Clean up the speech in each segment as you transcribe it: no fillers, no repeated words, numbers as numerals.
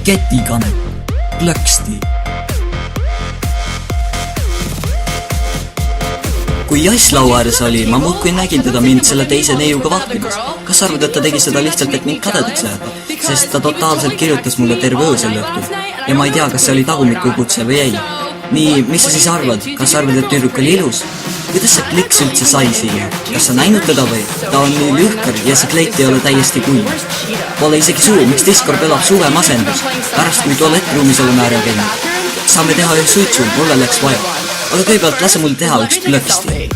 Ketikanep, plõksti. Kui Jass laua ääres oli, ma muudkui nägin teda mind selle teise neiuga vahtimas. Kas arvad, et ta tegi seda lihtsalt, et mind kadedaks jääda? Sest ta totaalselt kirjutas mulle terve öö sel õhtul. Ja ma ei tea, kas see oli tagumikukutse või ei. Nii, mis sa siis arvad? Kas arvad, et tüdruk oli ilus? Kuidas see pliks üldse sai siia? Kas sa näinud teda või? Ta on nii lühkar ja see kleit ei ole täiesti kuiv. Pole isegi suu, miks Discord elab suve masendus. Pärast kui tualettruumis oleme ära käinud. Saame teha ühe suitsu, mulle läks vaja. Aga kõigepealt lase mul teha üks plõksti.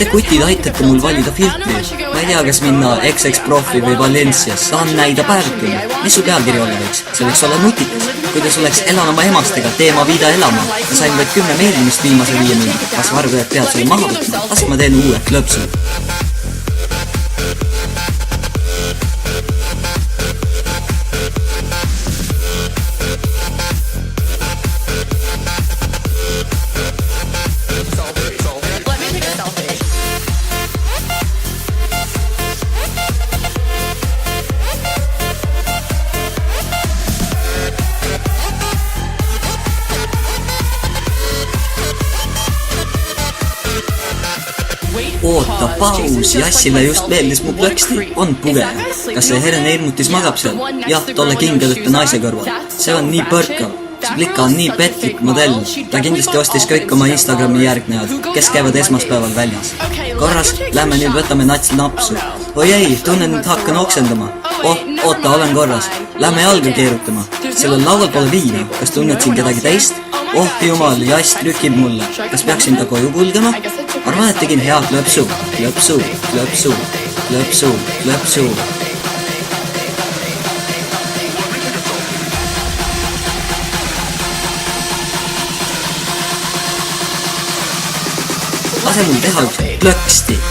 Te kutid aitate mul valida filtri. Ma ei tea, kas minna XX Profi või Valencias. Tahan näida päevituna. Mis su pealkiri olla võiks? See võiks olla nutikas. Kuidas oleks elan oma emastega, teema viida elama. Ma sain vaid 10 meeldimist viimase 5 minutit. Kas vargu, et pead selle maha võtma? Lase ma teen uue klõpsu. Oota, paus, Jassile just meeldis mu plõksti. On puge. Kas see Helen Irmutis magab seal? Jah, tolle kingelõtte naise kõrval. See on nii põrkav. See plika on nii petlik modell. Ta kindlasti ostis kõik oma Instagrami järgnejad, kes käivad esmaspäeval väljas. Korras, lähme nüüd võtame nats napsu. Oi ei, tunnen, et hakkan oksendama. Oota, olen korras. Lähme jalga keerutama. Sellel laual pole viina. Kas tunned siin kedagi teist? Jumal, Jass trükib mulle. Kas peaksin ta koju kulgema? Arvan, et tegin hea klõpsu. Klõpsu, klõpsu, klõpsu, klõpsu. Lase mul teha üks plõksti.